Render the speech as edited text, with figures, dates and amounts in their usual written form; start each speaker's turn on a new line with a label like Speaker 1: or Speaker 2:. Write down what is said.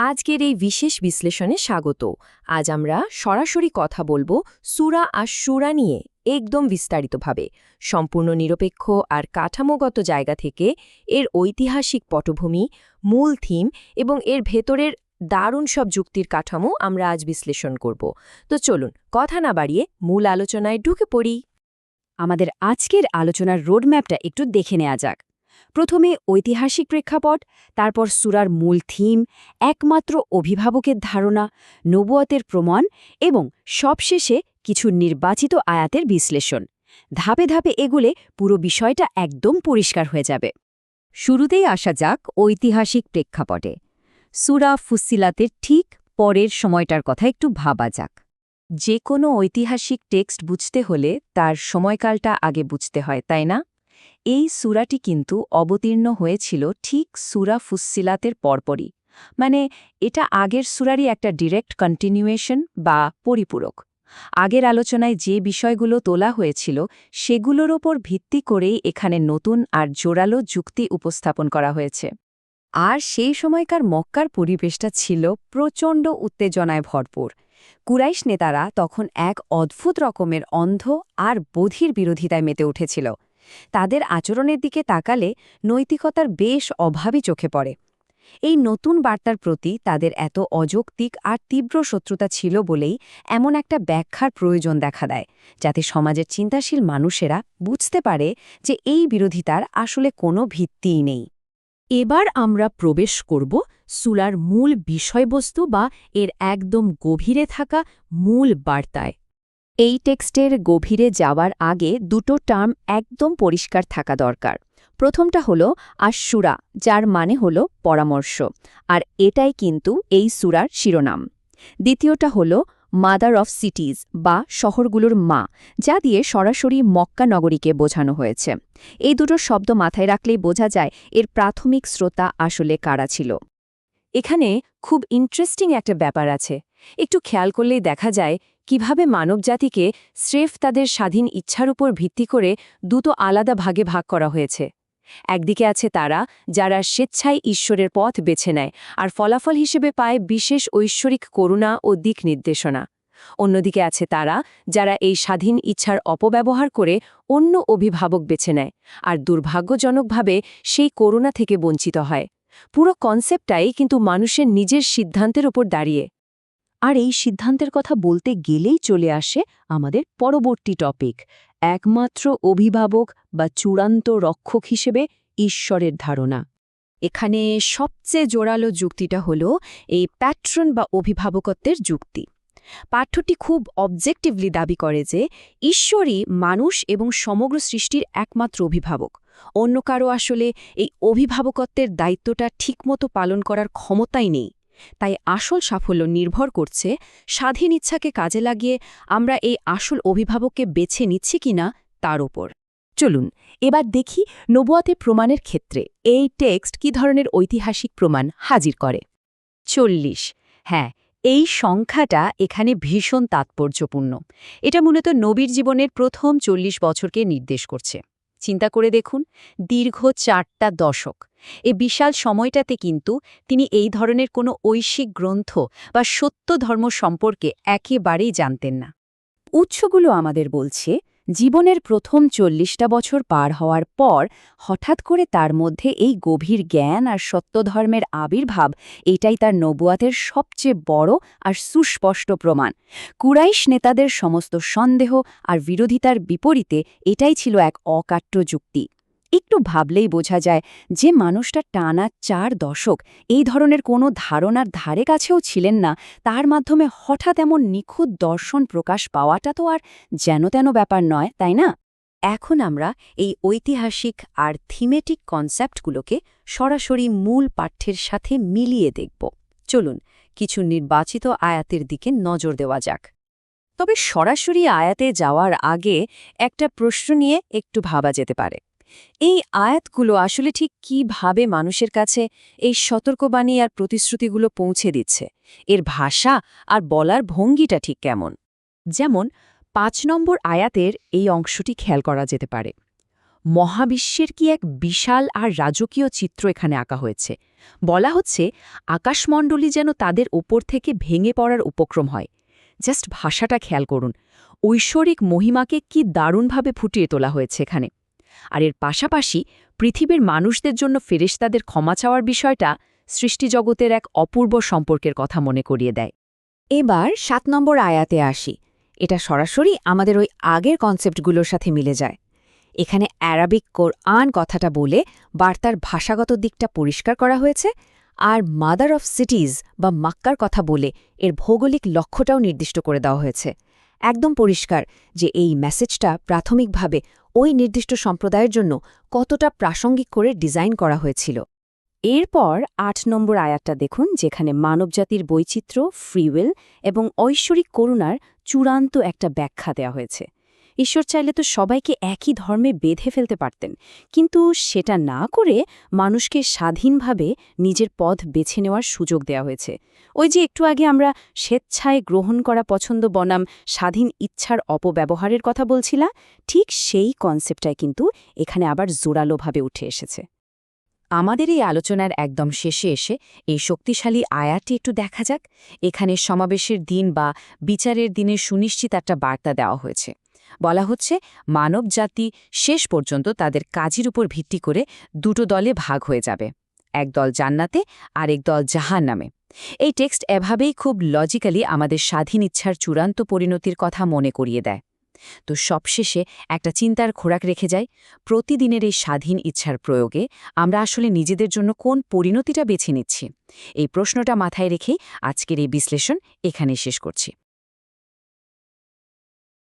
Speaker 1: আজকের এই বিশেষ বিশ্লেষণে স্বাগত। আজ আমরা সরাসরি কথা বলবো সূরা আশ-শুরা নিয়ে, একদম বিস্তারিতভাবে, সম্পূর্ণ নিরপেক্ষ আর কাঠামোগত জায়গা থেকে এর ঐতিহাসিক পটভূমি, মূল থিম এবং এর ভেতরের দারুণ সব যুক্তির কাঠামো আমরা আজ বিশ্লেষণ করব। তো চলুন কথা না বাড়িয়ে মূল আলোচনায় ঢুকে পড়ি।
Speaker 2: আমাদের আজকের আলোচনার রোডম্যাপটা একটু দেখে নেওয়া যাক। প্রথমে ঐতিহাসিক প্রেক্ষাপট, তারপর সূরার মূল থিম, একমাত্র অভিভাবকের ধারণা, নবুয়তের প্রমাণ এবং সবশেষে কিছু নির্বাচিত আয়াতের বিশ্লেষণ। ধাপে ধাপে এগুলে পুরো বিষয়টা একদম পরিষ্কার হয়ে যাবে। শুরুতেই আসা যাক ঐতিহাসিক প্রেক্ষাপটে। সূরা ফুসসিলাতের ঠিক পরের সময়টার কথা একটু ভাবা যাক। যে কোনো ঐতিহাসিক টেক্সট বুঝতে হলে তার সময়কালটা আগে বুঝতে হয়, তাই না? এই সূরাটি কিন্তু অবতীর্ণ হয়েছিল ঠিক সূরা ফুসসিলাতের পরপরই, মানে এটা আগের সূরারই একটা ডিরেক্ট কন্টিনিউয়েশন বা পরিপূরক। আগের আলোচনায় যে বিষয়গুলো তোলা হয়েছিল সেগুলোর ওপর ভিত্তি করেই এখানে নতুন আর জোরালো যুক্তি উপস্থাপন করা হয়েছে। আর সেই সময়কার মক্কার পরিবেশটা ছিল প্রচণ্ড উত্তেজনায় ভরপুর। কুরাইশ নেতারা তখন এক অদ্ভুত রকমের অন্ধ আর বধির বিরোধিতায় মেতে উঠেছিল। তাদের আচরণের দিকে তাকালে নৈতিকতার বেশ অভাবই চোখে পড়ে। এই নতুন বার্তার প্রতি তাদের এত অযৌক্তিক আর তীব্র শত্রুতা ছিল বলেই এমন একটা ব্যাখ্যার প্রয়োজন দেখা দেয়, যাতে সমাজের চিন্তাশীল মানুষেরা বুঝতে পারে যে এই বিরোধিতার আসলে কোনো ভিত্তিই নেই।
Speaker 1: এবার আমরা প্রবেশ করব সূরার মূল বিষয়বস্তু বা এর একদম গভীরে থাকা মূল বার্তায়।
Speaker 2: এই টেক্সটের গভীরে যাওয়ার আগে দুটো টার্ম একদম পরিষ্কার থাকা দরকার। প্রথমটা হলো আশ-শুরা, যার মানে হলো পরামর্শ, আর এটাই কিন্তু এই সূরার শিরোনাম। দ্বিতীয়টা হলো মাদার অফ সিটিজ বা শহরগুলোর মা, যা দিয়ে সরাসরি মক্কা নগরীকে বোঝানো হয়েছে। এই দুটো শব্দ মাথায় রাখলেই বোঝা যায় এর প্রাথমিক শ্রোতা আসলে কারা ছিল।
Speaker 1: এখানে খুব ইন্টারেস্টিং একটা ব্যাপার আছে। একটু খেয়াল করলেই দেখা যায় কিভাবে মানবজাতিকে স্রেফ তাদের স্বাধীন ইচ্ছার উপর ভিত্তি করে দুটো আলাদা ভাগে ভাগ করা হয়েছে। একদিকে আছে তারা যারা স্বেচ্ছায় ঈশ্বরের পথ বেছে নেয় আর ফলাফল হিসেবে পায় বিশেষ ঐশ্বরিক করুণা ও দিক নির্দেশনা। অন্যদিকে আছে তারা যারা এই স্বাধীন ইচ্ছার অপব্যবহার করে অন্য অভিভাবক বেছে নেয় আর দুর্ভাগ্যজনকভাবে সেই করুণা থেকে বঞ্চিত হয়। পুরো কনসেপ্টটাই কিন্তু মানুষের নিজের সিদ্ধান্তের ওপর দাঁড়িয়ে।
Speaker 2: আর এই সিদ্ধান্তের কথা বলতে গেলেই চলে আসে আমাদের পরবর্তী টপিক, একমাত্র অভিভাবক বা চূড়ান্ত রক্ষক হিসেবে ঈশ্বরের ধারণা।
Speaker 1: এখানে সবচেয়ে জোরালো যুক্তিটা হল এই প্যাট্রন বা অভিভাবকত্বের যুক্তি। পাঠ্যটি খুব অবজেক্টিভলি দাবি করে যে ঈশ্বরই মানুষ এবং সমগ্র সৃষ্টির একমাত্র অভিভাবক। অন্য কারো আসলে এই অভিভাবকত্বের দায়িত্বটা ঠিকমতো পালন করার ক্ষমতাই নেই। তাই আসল সাফল্য নির্ভর করছে স্বাধীন ইচ্ছাকে কাজে লাগিয়ে আমরা এই আসল অভিভাবককে বেছে নিচ্ছি কিনা তার ওপর। চলুন এবার দেখি নবুয়তের প্রমাণের ক্ষেত্রে এই টেক্সট কী ধরনের ঐতিহাসিক প্রমাণ হাজির করে।
Speaker 2: 40। হ্যাঁ, এই সংখ্যাটা এখানে ভীষণ তাৎপর্যপূর্ণ। এটা মূলত নবীর জীবনের প্রথম 40 বছরকে নির্দেশ করছে। চিন্তা করে দেখুন, দীর্ঘ 4টা দশক। এই বিশাল সময়টাতে কিন্তু তিনি এই ধরনের কোনো ঐশিক গ্রন্থ বা সত্য ধর্ম সম্পর্কে একেবারেই জানতেন না। উৎসগুলো আমাদের বলছে জীবনের প্রথম 40টা বছর পার হওয়ার পর হঠাৎ করে তার মধ্যে এই গভীর জ্ঞান আর সত্যধর্মের আবির্ভাব, এটাই তার নবুয়াতের সবচেয়ে বড় আর সুস্পষ্ট প্রমাণ। কুরাইশ নেতাদের সমস্ত সন্দেহ আর বিরোধিতার বিপরীতে এটাই ছিল এক অকাট্য যুক্তি। একটু ভাবলেই বোঝা যায় যে মানুষটা টানা 4 দশক এই ধরনের কোনো ধারণার ধারে কাছেও ছিলেন না, তার মাধ্যমে হঠাৎ এমন নিখুঁত দর্শন প্রকাশ পাওয়াটা তো আর যেন-তেন ব্যাপার নয়, তাই না? এখন আমরা এই ঐতিহাসিক আর থিমেটিক কনসেপ্টগুলোকে সরাসরি মূল পাঠ্যের সাথে মিলিয়ে দেখব। চলুন কিছু নির্বাচিত আয়াতের দিকে নজর দেওয়া যাক। তবে সরাসরি আয়াতে যাওয়ার আগে একটা প্রশ্ন নিয়ে একটু ভাবা যেতে পারে। এই আয়াতগুলো আসলে ঠিক কিভাবে মানুষের কাছে এই সতর্কবাণী আর প্রতিশ্রুতিগুলো পৌঁছে দিচ্ছে? এর ভাষা আর বলার ভঙ্গিটা ঠিক কেমন? যেমন 5 নম্বর আয়াতের এই অংশটি খেয়াল করা যেতে পারে।
Speaker 1: মহাবিশ্বের কি এক বিশাল আর রাজকীয় চিত্র এখানে আঁকা হয়েছে। বলা হচ্ছে আকাশমণ্ডলী যেন তাদের ওপর থেকে ভেঙে পড়ার উপক্রম হয়। জাস্ট ভাষাটা খেয়াল করুন, ঐশ্বরিক মহিমাকে কি দারুণভাবে ফুটিয়ে তোলা হয়েছে এখানে। আর এর পাশাপাশি পৃথিবীর মানুষদের জন্য ফেরেশতাদের ক্ষমা চাওয়ার বিষয়টা সৃষ্টিজগতের এক অপূর্ব সম্পর্কের কথা মনে করিয়ে দেয়।
Speaker 2: এবার 7 নম্বর আয়াতে আসি। এটা সরাসরি আমাদের ওই আগের কনসেপ্টগুলোর সাথে মিলে যায়। এখানে অ্যারাবিক কোরআন কথাটা বলে বার্তার ভাষাগত দিকটা পরিষ্কার করা হয়েছে, আর মাদার অফ সিটিজ বা মাক্কার কথা বলে এর ভৌগোলিক লক্ষ্যটাও নির্দিষ্ট করে দেওয়া হয়েছে। একদম পরিষ্কার যে এই মেসেজটা প্রাথমিকভাবে ওই নির্দিষ্ট সম্প্রদায়ের জন্য কতটা প্রাসঙ্গিক করে ডিজাইন করা হয়েছিল। এরপর 8 নম্বর আয়াতটা দেখুন, যেখানে মানবজাতির বৈচিত্র্য, ফ্রিউইল এবং ঐশ্বরিক করুণার চূড়ান্ত একটা ব্যাখ্যা দেওয়া হয়েছে। ঈশ্বর চাইলে তো সবাইকে একই ধর্মে বেঁধে ফেলতে পারতেন, কিন্তু সেটা না করে মানুষকে স্বাধীনভাবে নিজের পথ বেছে নেওয়ার সুযোগ দেওয়া হয়েছে। ওই যে একটু আগে আমরা স্বেচ্ছায় গ্রহণ করা পছন্দ বনাম স্বাধীন ইচ্ছার অপব্যবহারের কথা বলছিলাম, ঠিক সেই কনসেপ্টটাই কিন্তু এখানে আবার জোরালোভাবে উঠে এসেছে।
Speaker 1: আমাদের এই আলোচনার একদম শেষে এসে এই শক্তিশালী আয়াতটি একটু দেখা যাক। এখানে সমাবেশের দিন বা বিচারের দিনের সুনিশ্চিত একটা বার্তা দেওয়া হয়েছে। বলা হচ্ছে মানবজাতি শেষ পর্যন্ত তাদের কাজের উপর ভিত্তি করে দুটো দলে ভাগ হয়ে যাবে, এক দল জান্নাতে আর এক দল জাহান্নামে। এই টেক্সট এভাবেই খুব লজিক্যালি আমাদের স্বাধীন ইচ্ছার চূড়ান্ত পরিণতির কথা মনে করিয়ে দেয়। তো সবশেষে একটা চিন্তার খোরাক রেখে যায়, প্রতিদিনের এই স্বাধীন ইচ্ছার প্রয়োগে আমরা আসলে নিজেদের জন্য কোন পরিণতিটা বেছে নিচ্ছি? এই প্রশ্নটা মাথায় রেখেই আজকের এই বিশ্লেষণ এখানেই শেষ করছি।